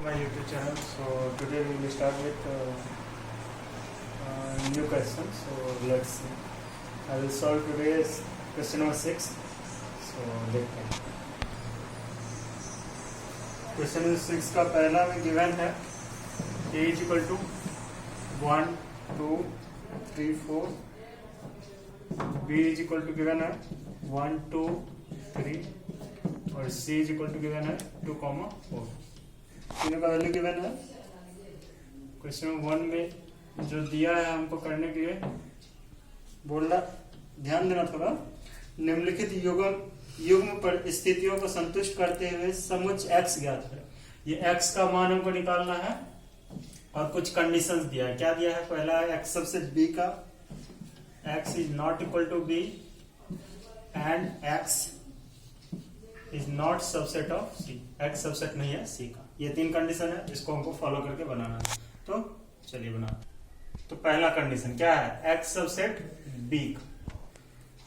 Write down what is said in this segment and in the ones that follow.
my YouTube channel. So today we will start with new question. So let's see. I will solve today's question number 6. So देखते हैं. Question number 6 का पहला में given है a is equal to 1, 2, 3, 4. b is equal to given है 1, 2, 3 और c is equal to given है 2, 4. तीनों का वैल्यू गिवन है. क्वेश्चन नंबर 1 में जो दिया है हमको करने के लिए बोल रहा, ध्यान देना थोड़ा. निम्नलिखित युग्म परिस्थितियों को संतुष्ट करते हुए समुच्च x ज्ञात है. ये x का मान हमको निकालना है और कुछ कंडीशंस दिया है. क्या दिया है? पहला x सबसेट b का x is not equal to b and x is not subset of c. x subset नहीं है c का. ये 3 कंडीशन है, इसको हमको फॉलो करके बनाना है. तो चलिए बना. तो पहला कंडीशन क्या है? x सबसेट b का.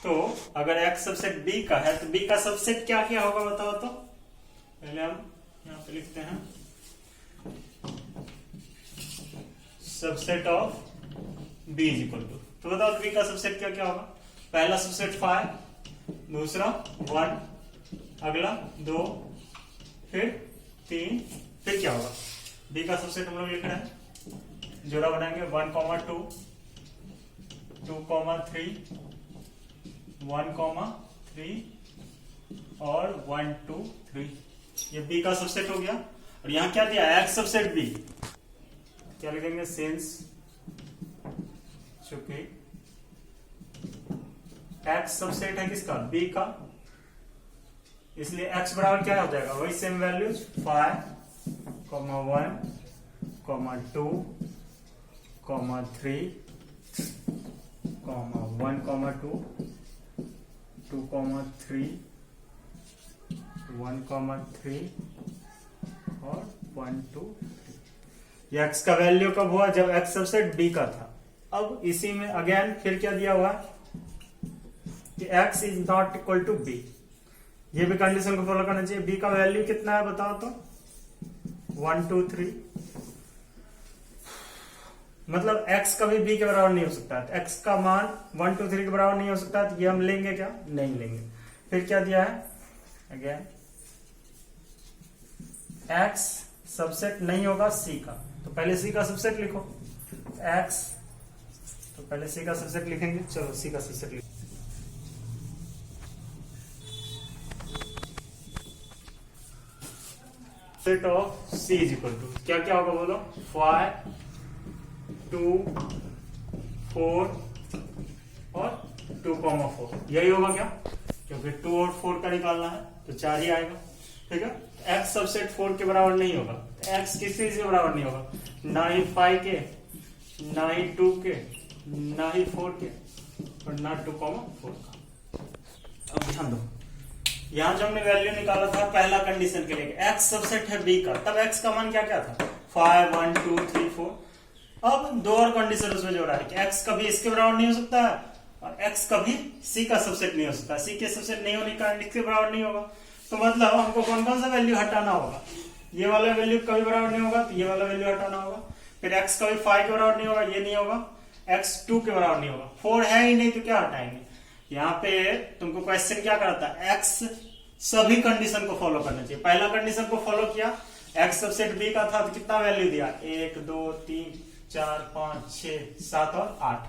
तो अगर x सबसेट b का है तो b का सबसेट क्या क्या होगा बताओ तो. पहले हम यहाँ पे लिखते हैं subset of b is equal to. तो बताओ b का सबसेट क्या क्या होगा. पहला सबसेट 5, दूसरा 1, अगला 2, फिर 3, फिर क्या होगा? b का सबसेट हम लोग लिख रहे हैं, जोड़ा बनाएंगे 1, 2, 2, 3, 1, 3 और 1, 2, 3. ये b का सबसेट हो गया. और यहां क्या दिया? x subset b. क्या लिखेंगे? सिंस चूंकि x सबसेट है किसका? b का, इसलिए x बराबर क्या हो जाएगा? वही सेम वैल्यूज 5, 1, 2, 3, 1, 2, 2, 3, 1, 3 और 1, 2, 3. ये x का वैल्यू कब हुआ? जब x सबसेट b का था. अब इसी में अगेन फिर क्या दिया हुआ कि x is not equal to b. ये भी कंडीशन को फॉलो करना चाहिए. b का वैल्यू कितना है बताओ तो. 1, 2, 3. मतलब x कभी b के बराबर नहीं हो सकता है. x का मान 1, 2, 3 के बराबर नहीं हो सकता है. तो ये हम लेंगे क्या? नहीं लेंगे. फिर क्या दिया है? अगेन x सबसेट नहीं होगा c का. तो पहले c का सबसेट लिखो. x तो पहले c का सबसेट लिखेंगे. चलो c का सबसेट लिखो. Set of c is equal to क्या क्या होगा बोलो. 5, 2, 4 और 2, 4. यही होगा क्या? क्योंकि 2 और 4 का निकालना है तो 4 ही आएगा. ठीक है. x सबसेट 4 के बराबर नहीं होगा. x किसी से बराबर नहीं होगा. ना ही 5 के, ना ही 2 के, ना ही 4 के और ना 2, 4 का. अब ध्यान दो, यहां जो हमने वैल्यू निकाला था पहला कंडीशन के लिए, x सबसेट है b का, तब x का मान क्या क्या था? 5, 1, 2, 3, 4. अब 2 और कंडीशन उसमें जोड़ा है कि x कभी इसके बराबर नहीं हो सकता है और x कभी c का सबसेट नहीं हो सकता. c के सबसेट नहीं होने के कारण इसके बराबर नहीं होगा. तो मतलब हमको कौन कौन सा वैल्यू हटाना होगा? ये वाला वैल्यू कभी बराबर नहीं होगा तो ये वाला वैल्यू हटाना होगा. फिर x कभी 5 के बराबर नहीं होगा, ये नहीं होगा. x 2 के बराबर नहीं होगा. 4 है ही नहीं तो क्या हटाएंगे? यहाँ पे तुमको क्वेश्चन क्या कराता है? x सभी कंडीशन को फॉलो करना चाहिए. पहला कंडीशन को फॉलो किया, x सबसेट b का था तो कितना वैल्यू दिया? 1, 2, 3, 4, 5, 6, 7 और 8.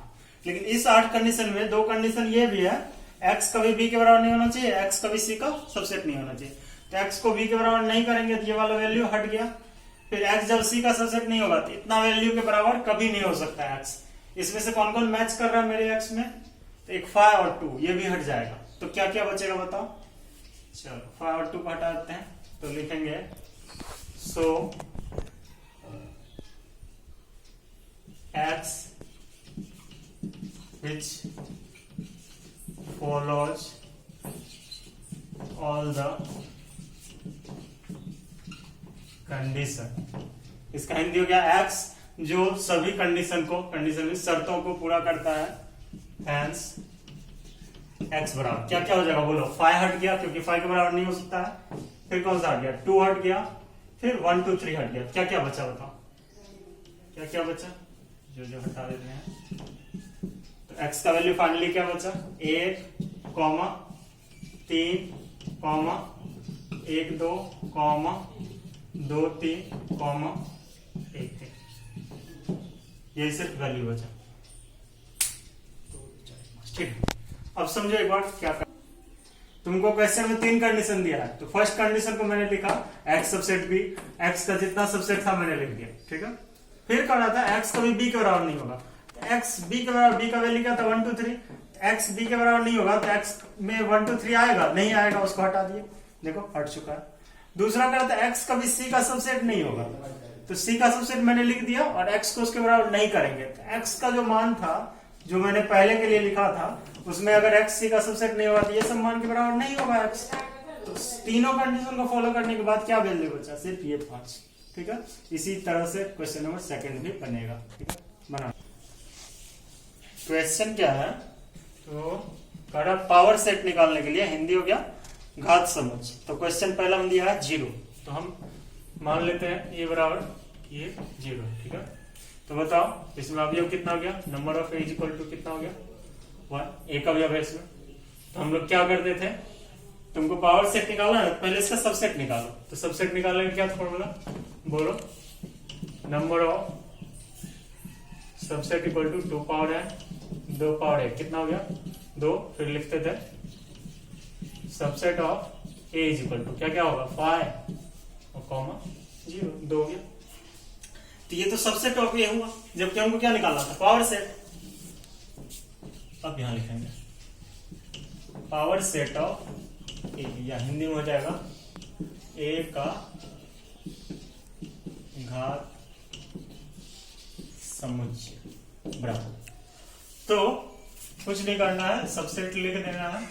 लेकिन इस 8 कंडीशन में 2 कंडीशन ये भी है, x कभी b के बराबर नहीं होना चाहिए, x कभी c का सबसेट नहीं होना चाहिए. तो x को b के बराबर नहीं करेंगे तो ये वाला वैल्यू हट गया. फिर x जब c का सबसेट नहीं होगा तो इतना वैल्यू के बराबर कभी नहीं हो सकता है x. इसमें से कौन कौन मैच कर रहा है मेरे x में? तो एक 5 और 2 ये भी हट जाएगा. तो क्या क्या बचेगा बताओ. चलो 5 और 2 को हटा देते हैं. तो लिखेंगे सो x which follows all the condition. इसका हिंदी हो गया x जो सभी कंडीशन शर्तों को पूरा करता है. hence x बराबर क्या क्या हो जाएगा बोलो. 5 हट गया क्योंकि 5 के बराबर नहीं हो सकता है. फिर कौन सा हट गया? 2 हट गया. फिर 1 2 3 हट गया, क्या क्या बचा बताओ, क्या क्या बचा, जो जो हटा देते हैं। तो x का वैल्यू फाइनली क्या बचा, 1 कॉमा 3 कॉमा 1 2 कॉमा 2 3 कॉमा 1 3, यही सिर्फ वैल्यू बचा। ठीक, अब समझो एक बार क्या कर, तुमको क्वेश्चन में 3 कंडीशन दिया है। तो फर्स्ट कंडीशन को मैंने लिखा x सबसेट b, x का जितना सबसेट था मैंने लिख दिया, ठीक है। फिर कह रहा था x कभी b के बराबर नहीं होगा, तो x b के बराबर, b का वैल्यू क्या था 1 2 3, x b के बराबर नहीं होगा तो x में 1 2 3 आएगा, नहीं आएगा, उसको हटा दिए, देखो हट चुका है। दूसरा कह रहा था x कभी c का सबसेट नहीं होगा, तो c का सबसेट मैंने लिख दिया और x को उसके बराबर नहीं करेंगे। तो x का जो मान था जो मैंने पहले के लिए लिखा था उसमें अगर x c का सबसेट नहीं होगा तो ये सब मान के बराबर नहीं होगा x। तो तीनों कंडीशन को फॉलो करने के बाद क्या वैल्यू बचा, सिर्फ ये 5, ठीक है। इसी तरह से क्वेश्चन नंबर सेकंड भी बनेगा, ठीक है। बना क्वेश्चन क्या है, तो कह पावर सेट निकालने के लिए हिंदी हो गया घात समझ। तो क्वेश्चन पहला हम दिया है 0, तो हम मान लेते हैं ये बराबर ये 0, ठीक है। तो बताओ इसमें अवयव कितना हो गया, number of A equal to कितना हो गया 1, एक अवयव है इसमें। तो हम लोग क्या करते थे, तुमको पावर सेट निकालना है पहले इसका सबसेट निकालो। तो सबसेट निकालने का क्या फॉर्मूला बोलो, number of subset equal to 2 power है 2 पावर है, कितना हो गया 2। फिर लिखते थे subset of A is equal to क्या क्या होगा 5 और कॉमा 0, 2 हो गया। तो ये तो सबसेट ऑफ ए हुआ, जबकि हमको क्या निकालना था पावर सेट। अब यहां लिखेंगे पावर सेट ऑफ ए, या हिंदी में हो जाएगा ए का घात समुच्चय बराबर। तो कुछ नहीं करना है, सबसेट लिख देना है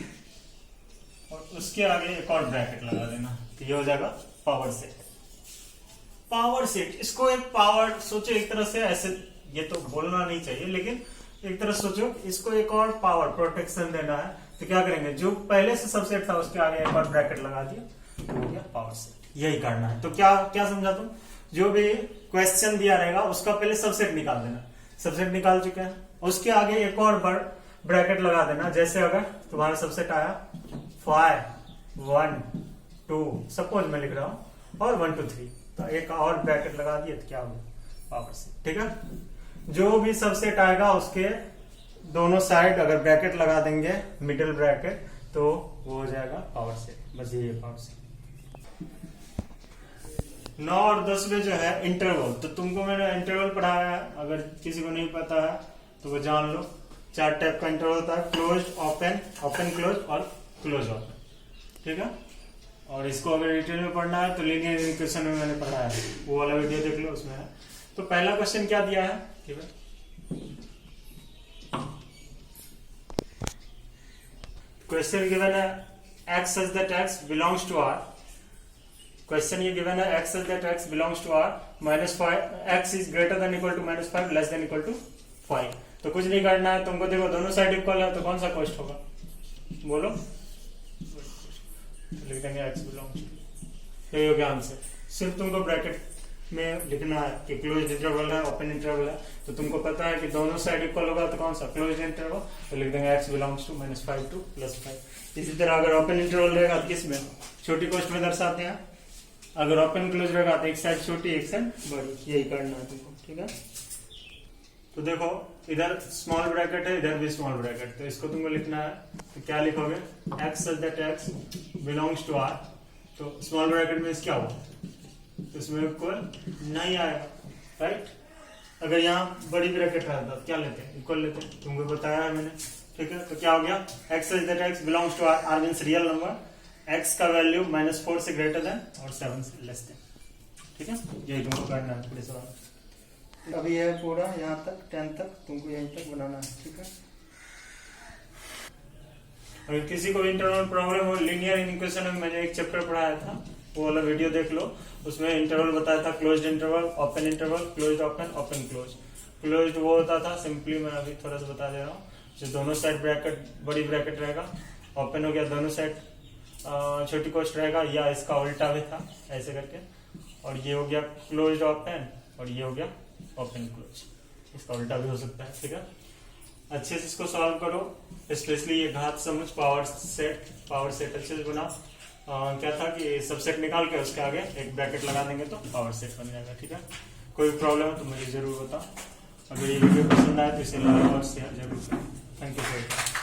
और उसके आगे एक और ब्रैकेट लगा देना, तो ये हो जाएगा पावर सेट। पावर सेट, इसको एक पावर सोचो एक तरह से, ऐसे ये तो बोलना नहीं चाहिए लेकिन एक तरह सोचो इसको एक और पावर प्रोटेक्शन देना है। तो क्या करेंगे, जो पहले से सबसेट था उसके आगे एक और ब्रैकेट लगा दिया, तो हो गया पावर सेट। यही करना है। तो क्या क्या समझा तुम, जो भी क्वेश्चन दिया रहेगा उसका पहले सबसेट निकाल देना। सबसेट निकाल चुके हैं, उसके आगे एक और ब्रैकेट लगा देना। जैसे अगर तुम्हारा सबसेट आया 5 1 2, सपोज मैं लिख रहा हूं, और 1 2 3, तो एक और ब्रैकेट लगा दिए तो क्या होगा पावर सेट, ठीक है। जो भी सबसेट आएगा उसके दोनों साइड अगर ब्रैकेट लगा देंगे, मिडिल ब्रैकेट, तो वो हो जाएगा पावर सेट। बस ये पावर सेट। 9 और 10 में जो है इंटरवल, तो तुमको मैंने इंटरवल पढ़ाया है, अगर किसी को नहीं पता है तो वो जान लो। 4 टाइप का इंटरवल होता है, क्लोज, ओपन, ओपन क्लोज और क्लोज ओपन, ठीक है। और इसको अगर डिटेल में पढ़ना है तो लीनियर इक्वेशन में मैंने पढ़ाया है, वो वाला वीडियो देख लो, उसमें है। तो पहला क्वेश्चन क्या दिया है, ठीक है, क्वेश्चन गिवन है x such that x belongs to R। Question ये गिवन है x such that x belongs to R -5, x is greater than equal to -5 less than equal to 5। तो कुछ नहीं करना है तुमको, देखो दोनों साइड इक्वल है तो कौन सा कॉस्ट होगा बोलो, लिख देंगे x belongs to, यही हो गया आंसर। सिर्फ तुमको ब्रैकेट में लिखना है कि क्लोज इंटरवल है ओपन इंटरवल है, तो तुमको पता है कि दोनों साइड इक्वल होगा तो कौन सा क्लोज इंटरवल, तो लिख देंगे x बिलोंग्स टू -5 to +5। इसी तरह अगर ओपन इंटरवल रहेगा तो किसमें छोटी कॉस्ट में दर्शाते हैं, अगर ओपन क्लोज रहेगा तो एक साइड छोटी एक साइड बड़ी, यही करना है तुमको, ठीक है। तो देखो इधर स्मॉल ब्रैकेट है, इधर भी स्मॉल ब्रैकेट, तो इसको तुमको लिखना है, तो क्या लिखोगे x such that x belongs to R। तो स्मॉल ब्रैकेट में क्या होगा, तो इसमें इक्वल नहीं आएगा, राइट। अगर यहाँ बड़ी ब्रैकेट रहता तो क्या लेते हैं, इक्वल लेते हैं, तुमको बताया है मैंने, ठीक है। तो क्या हो गया x such that x belongs to R, R means real number, x का वैल्यू -4 से ग्रेटर देन और 7 से लेस देन, ठीक है। यही तुमको करना है पूरे सवाल। अभी है पूरा यहाँ तक 10 तक तुमको यहीं तक बनाना है, ठीक है। अगर किसी को इंटरनल प्रॉब्लम हो, लीनियर इक्वेशन में मैंने एक चैप्टर पढ़ाया था, वो वाला वीडियो देख लो, उसमें इंटरवल बताया था, closed interval, open interval, closed open, open close. Closed वो होता था, सिंपली मैं अभी थोड़ा सा बता दे रहा हूँ, जो दोनों साइड ब्रैकेट बड़ी ब्रैकेट रहेगा, ओपन हो गया दोनों साइड छोटी कॉस्ट रहेगा, या इसका उल्टा भी था ऐसे करके, और ये हो गया क्लोज ओपन और ये हो गया ओपन क्लोज। इसका उल्टा भी हो सकता है, ठीक है। अच्छे से इसको सॉल्व करो, स्पेशली ये घात समझ पावर सेट अच्छे से बनाओ। क्या था कि सबसेट निकाल के उसके आगे एक ब्रैकेट लगा देंगे तो पावर सेट बन जाएगा, ठीक है। कोई प्रॉब्लम है तो मुझे जरूर बताओ। अगर ये वीडियो पसंद आए तो इसे लाइक और शेयर जरूर करें। Thank you.